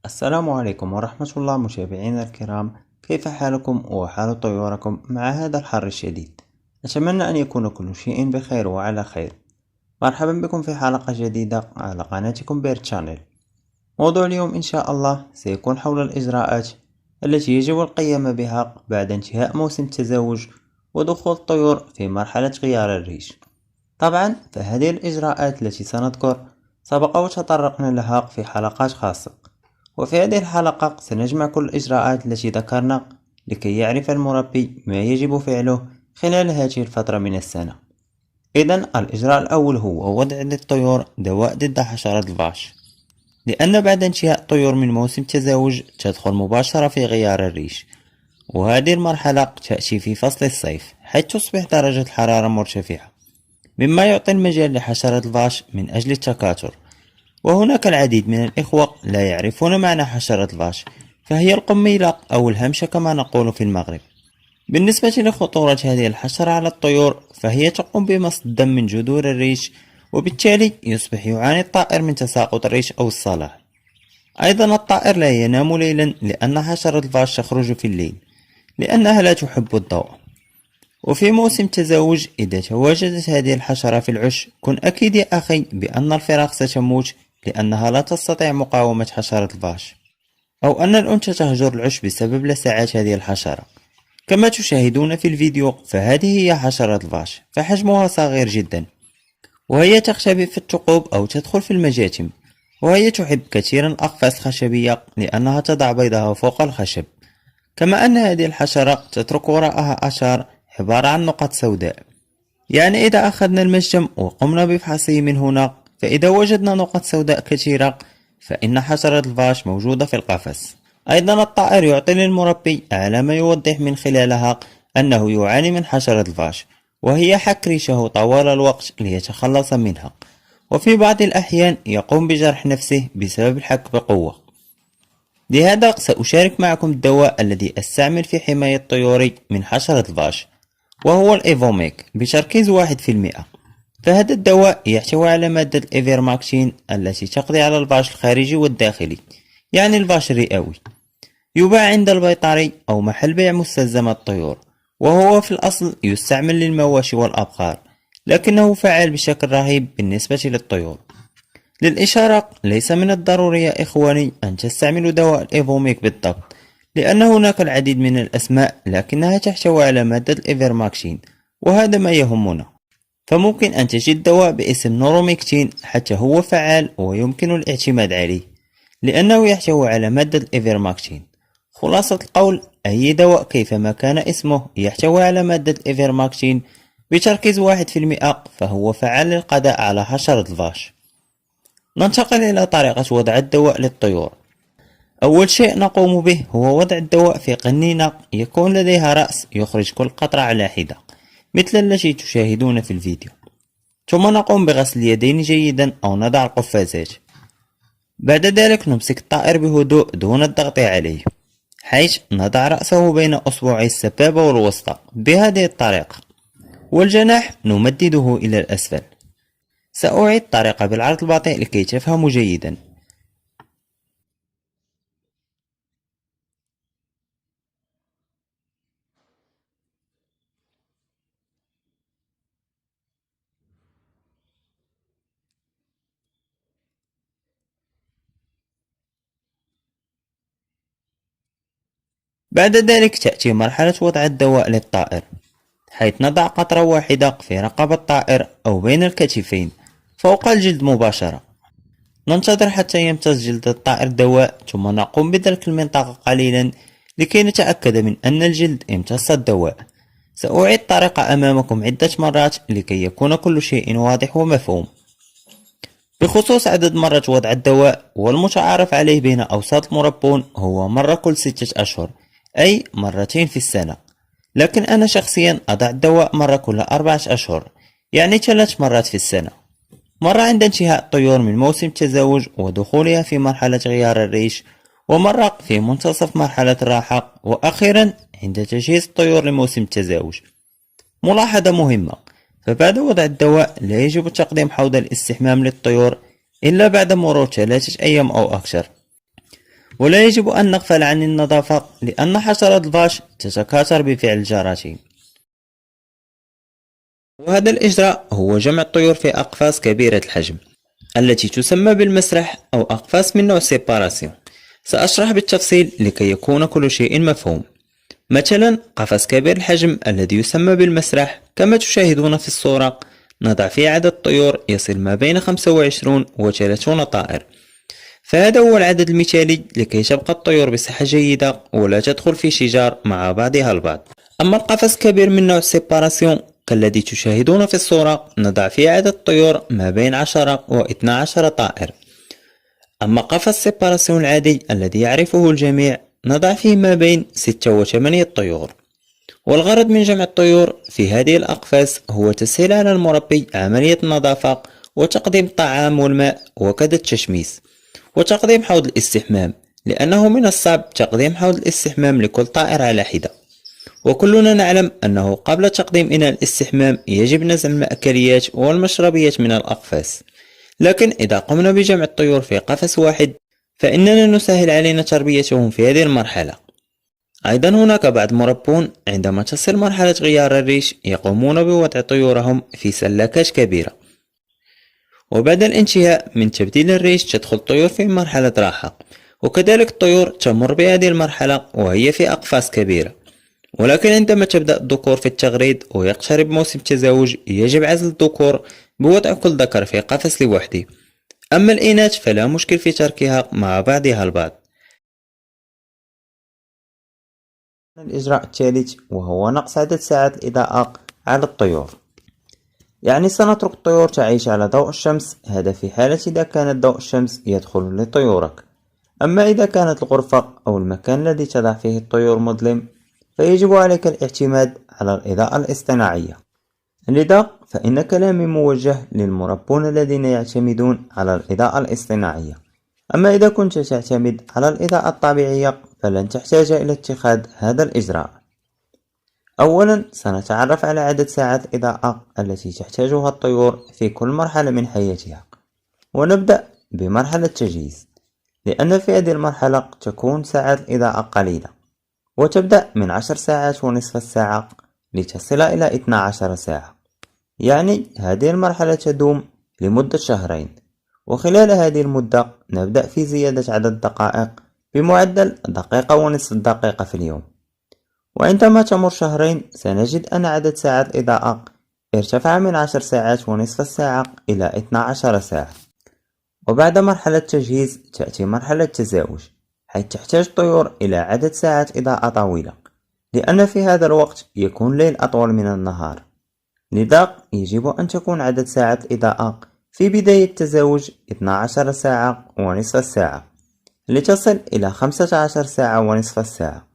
السلام عليكم ورحمة الله متابعينا الكرام، كيف حالكم وحال طيوركم مع هذا الحر الشديد؟ أتمنى أن يكون كل شيء بخير وعلى خير. مرحبا بكم في حلقة جديدة على قناتكم بيرد شانل. موضوع اليوم إن شاء الله سيكون حول الإجراءات التي يجب القيام بها بعد انتهاء موسم التزاوج ودخول الطيور في مرحلة غيار الريش. طبعا فهذه الإجراءات التي سنذكر سبق وتطرقنا لها في حلقات خاصة، وفي هذه الحلقة سنجمع كل الإجراءات التي ذكرنا لكي يعرف المربي ما يجب فعله خلال هذه الفترة من السنة. إذن الإجراء الأول هو وضع للطيور دواء ضد حشرات الفاش، لأن بعد انتهاء الطيور من موسم التزاوج تدخل مباشرة في غيار الريش، وهذه المرحلة تأتي في فصل الصيف حيث تصبح درجة الحرارة مرتفعة، مما يعطي المجال لحشرات الفاش من أجل التكاثر. وهناك العديد من الإخوة لا يعرفون معنى حشرة الفاش، فهي القميلة أو الهمشة كما نقول في المغرب. بالنسبة لخطورة هذه الحشرة على الطيور، فهي تقوم بمص الدم من جذور الريش، وبالتالي يصبح يعاني الطائر من تساقط الريش أو الصلع. أيضا الطائر لا ينام ليلا لأن حشرة الفاش تخرج في الليل لأنها لا تحب الضوء. وفي موسم التزاوج إذا تواجدت هذه الحشرة في العش، كن أكيد يا أخي بأن الفراخ ستموت لأنها لا تستطيع مقاومة حشرة الفاش، أو أن الأنثى تهجر العش بسبب لسعات هذه الحشرة. كما تشاهدون في الفيديو فهذه هي حشرة الفاش، فحجمها صغير جدا، وهي تختبئ في الثقوب أو تدخل في المجاتم، وهي تحب كثيرا الأقفاص الخشبية لأنها تضع بيضها فوق الخشب. كما أن هذه الحشرة تترك وراءها آثار عبارة عن نقط سوداء، يعني إذا أخذنا المجتم وقمنا بفحصه من هنا، فإذا وجدنا نقط سوداء كثيرة فإن حشرة الفاش موجودة في القفص. أيضا الطائر يعطي للمربي علامة يوضح من خلالها أنه يعاني من حشرة الفاش، وهي حك ريشه طوال الوقت ليتخلص منها، وفي بعض الأحيان يقوم بجرح نفسه بسبب الحك بقوة. لهذا سأشارك معكم الدواء الذي أستعمل في حماية طيوري من حشرة الفاش، وهو الإيفوميك بتركيز 1%. فهذا الدواء يحتوي على مادة الإيفيرماكتين التي تقضي على الفاش الخارجي والداخلي، يعني الفاش الرئوي. يباع عند البيطري أو محل بيع مستلزمات الطيور، وهو في الأصل يستعمل للمواشي والأبقار، لكنه فعال بشكل رهيب بالنسبة للطيور. للإشارة، ليس من الضروري يا إخواني أن تستعملوا دواء الإيفوميك بالضبط، لأن هناك العديد من الأسماء لكنها تحتوي على مادة الإيفيرماكتين، وهذا ما يهمنا. فممكن أن تجد دواء باسم نوروميكتين حتى هو فعال ويمكن الاعتماد عليه، لأنه يحتوي على مادة الإيفيرماكتين. خلاصة القول، أي دواء كيفما كان اسمه يحتوي على مادة الإيفيرماكتين بتركيز 1%، فهو فعال للقضاء على حشرة الفاش. ننتقل إلى طريقة وضع الدواء للطيور. أول شيء نقوم به هو وضع الدواء في قنينة يكون لديها رأس يخرج كل قطرة على حدة، مثل التي تشاهدون في الفيديو. ثم نقوم بغسل اليدين جيدا أو نضع القفازات. بعد ذلك نمسك الطائر بهدوء دون الضغط عليه، حيث نضع رأسه بين أصبعي السبابة والوسطى بهذه الطريقة، والجناح نمدده إلى الأسفل. سأعيد الطريقة بالعرض البطيء لكي تفهموا جيدا. بعد ذلك تأتي مرحلة وضع الدواء للطائر، حيث نضع قطرة واحدة في رقبة الطائر أو بين الكتفين فوق الجلد مباشرة. ننتظر حتى يمتص جلد الطائر الدواء، ثم نقوم بدلك المنطقة قليلا لكي نتأكد من أن الجلد امتص الدواء. سأعيد الطريقة أمامكم عدة مرات لكي يكون كل شيء واضح ومفهوم. بخصوص عدد مرات وضع الدواء، والمتعارف عليه بين أوساط المربون هو مرة كل 6 أشهر، أي مرتين في السنة. لكن أنا شخصيا أضع الدواء مرة كل 4 أشهر، يعني 3 مرات في السنة. مرة عند انتهاء الطيور من موسم التزاوج ودخولها في مرحلة غيار الريش، ومرة في منتصف مرحلة الراحة، وأخيرا عند تجهيز الطيور لموسم التزاوج. ملاحظة مهمة، فبعد وضع الدواء لا يجب تقديم حوض الاستحمام للطيور إلا بعد مرور 3 أيام أو أكثر. ولا يجب أن نغفل عن النظافة لأن حشرات الفاش تتكاثر بفعل الجراثيم. وهذا الإجراء هو جمع الطيور في أقفاص كبيرة الحجم التي تسمى بالمسرح أو أقفاص من نوع سيباراسيون. سأشرح بالتفصيل لكي يكون كل شيء مفهوم. مثلا قفص كبير الحجم الذي يسمى بالمسرح كما تشاهدون في الصورة، نضع فيه عدد طيور يصل ما بين 25 و 30 طائر، فهذا هو العدد المثالي لكي تبقى الطيور بصحة جيدة ولا تدخل في شجار مع بعضها البعض. أما القفص كبير من نوع سيباراسيون كالذي تشاهدون في الصورة، نضع فيه عدد طيور ما بين 10 و 12 طائر. أما قفص سيباراسيون العادي الذي يعرفه الجميع، نضع فيه ما بين 6 و 8 طيور. والغرض من جمع الطيور في هذه الأقفاص هو تسهيل على المربي عملية النظافة وتقديم الطعام والماء وكذا التشميس وتقديم حوض الاستحمام، لأنه من الصعب تقديم حوض الاستحمام لكل طائر على حدة. وكلنا نعلم أنه قبل تقديم إناء الاستحمام يجب نزع المأكليات والمشربيات من الأقفاص، لكن إذا قمنا بجمع الطيور في قفص واحد فإننا نسهل علينا تربيتهم في هذه المرحلة. أيضا هناك بعض المربون عندما تصل مرحلة غيار الريش يقومون بوضع طيورهم في سلاكات كبيرة، وبعد الانتهاء من تبديل الريش تدخل الطيور في مرحلة راحة، وكذلك الطيور تمر بهذه المرحلة وهي في أقفاص كبيرة. ولكن عندما تبدأ الذكور في التغريد ويقترب موسم التزاوج يجب عزل الذكور بوضع كل ذكر في قفص لوحده، أما الإناث فلا مشكل في تركها مع بعضها البعض. الإجراء الثالث وهو نقص عدد ساعات الإضاءة على الطيور، يعني سنترك الطيور تعيش على ضوء الشمس، هذا في حالة إذا كانت ضوء الشمس يدخل لطيورك. أما إذا كانت الغرفة أو المكان الذي تضع فيه الطيور مظلم فيجب عليك الاعتماد على الإضاءة الاصطناعية. لذا فإن كلامي موجه للمربون الذين يعتمدون على الإضاءة الاصطناعية. أما إذا كنت تعتمد على الإضاءة الطبيعية فلن تحتاج إلى اتخاذ هذا الإجراء. أولا سنتعرف على عدد ساعات الإضاءة التي تحتاجها الطيور في كل مرحلة من حياتها، ونبدأ بمرحلة التجهيز، لأن في هذه المرحلة تكون ساعات الإضاءة قليلة وتبدأ من 10 ساعات ونصف الساعة لتصل إلى 12 ساعة، يعني هذه المرحلة تدوم لمدة شهرين، وخلال هذه المدة نبدأ في زيادة عدد الدقائق بمعدل دقيقة ونصف دقيقة في اليوم. وعندما تمر شهرين سنجد أن عدد ساعات الإضاءة ارتفع من 10 ساعات ونصف الساعة إلى 12 ساعة. وبعد مرحلة التجهيز تأتي مرحلة التزاوج، حيث تحتاج الطيور إلى عدد ساعات إضاءة طويلة، لأن في هذا الوقت يكون الليل أطول من النهار. لذا يجب أن تكون عدد ساعات الإضاءة في بداية التزاوج 12 ساعة ونصف الساعة لتصل إلى 15 ساعة ونصف الساعة.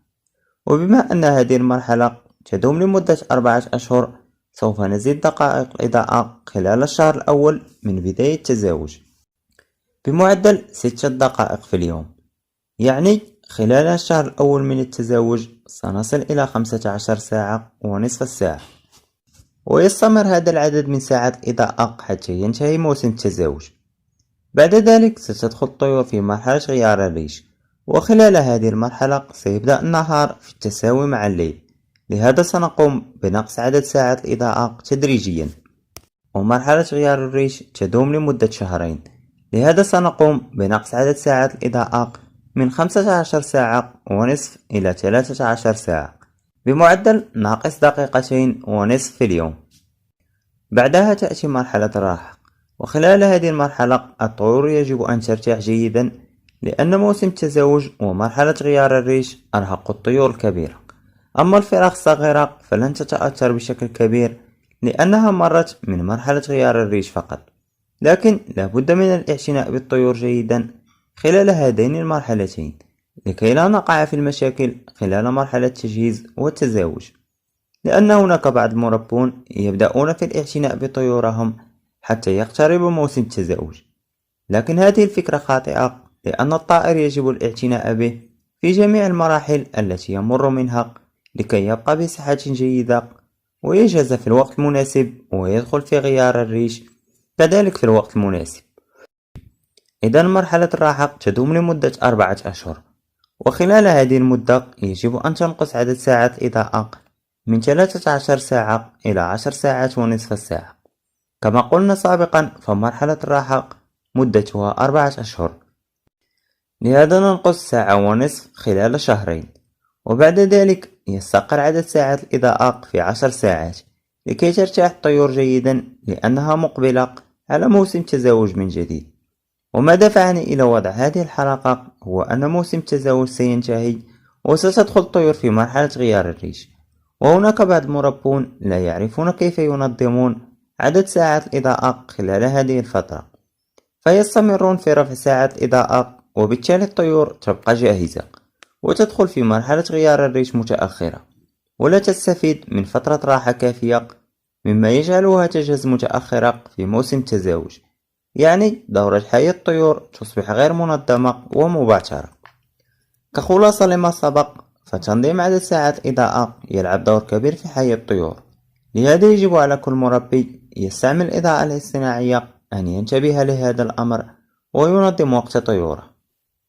وبما أن هذه المرحلة تدوم لمدة 4 أشهر سوف نزيد دقائق الإضاءة خلال الشهر الأول من بداية التزاوج بمعدل 6 دقائق في اليوم، يعني خلال الشهر الأول من التزاوج سنصل إلى 15 ساعة ونصف الساعة. ويستمر هذا العدد من ساعات الإضاءة حتى ينتهي موسم التزاوج. بعد ذلك ستدخل الطيور في مرحلة غيار الريش، وخلال هذه المرحلة سيبدأ النهار في التساوي مع الليل، لهذا سنقوم بنقص عدد ساعات الإضاءة تدريجيا. ومرحلة غيار الريش تدوم لمدة شهرين، لهذا سنقوم بنقص عدد ساعات الإضاءة من 15 ساعة ونصف إلى 13 ساعة بمعدل ناقص دقيقتين ونصف في اليوم. بعدها تأتي مرحلة الراحة، وخلال هذه المرحلة الطيور يجب أن ترتاح جيدا، لأن موسم التزاوج ومرحلة غيار الريش أرهق الطيور الكبيرة. أما الفراخ الصغيرة فلن تتأثر بشكل كبير لأنها مرت من مرحلة غيار الريش فقط، لكن لابد من الاعتناء بالطيور جيدا خلال هذين المرحلتين لكي لا نقع في المشاكل خلال مرحلة التجهيز والتزاوج، لأن هناك بعض المربون يبدأون في الاعتناء بطيورهم حتى يقترب موسم التزاوج، لكن هذه الفكرة خاطئة، لأن الطائر يجب الاعتناء به في جميع المراحل التي يمر منها لكي يبقى بصحة جيدة ويجهز في الوقت المناسب ويدخل في غيار الريش كذلك في الوقت المناسب. إذا مرحلة الراحة تدوم لمدة 4 أشهر، وخلال هذه المدة يجب أن تنقص عدد ساعات الإضاءة من 13 ساعة إلى 10 ساعات ونصف الساعة. كما قلنا سابقا فمرحلة الراحة مدتها 4 أشهر، لهذا ننقص ساعة ونصف خلال شهرين، وبعد ذلك يستقر عدد ساعات الإضاءة في 10 ساعات لكي ترتاح الطيور جيدا لأنها مقبلة على موسم التزاوج من جديد. وما دفعني إلى وضع هذه الحلقة هو أن موسم التزاوج سينتهي وستدخل الطيور في مرحلة غيار الريش، وهناك بعض المربون لا يعرفون كيف ينظمون عدد ساعات الإضاءة خلال هذه الفترة، فيستمرون في رفع ساعات الإضاءة، وبالتالي الطيور تبقى جاهزة وتدخل في مرحلة غيار الريش متأخرة ولا تستفيد من فترة راحة كافية، مما يجعلها تجهز متأخرة في موسم التزاوج. يعني دورة حياة الطيور تصبح غير منظمة ومباشرة. كخلاصة لما سبق، فتنظيم عدد ساعات الإضاءة يلعب دور كبير في حياة الطيور، لهذا يجب على كل مربي يستعمل الإضاءة الاصطناعية أن ينتبه لهذا الأمر وينظم وقت طيوره.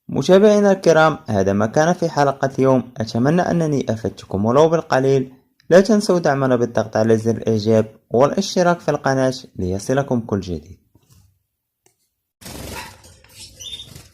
متابعينا الكرام، هذا ما كان في حلقة اليوم، أتمنى أنني أفدتكم ولو بالقليل. لا تنسوا دعمنا بالضغط على زر الإعجاب والاشتراك في القناة ليصلكم كل جديد.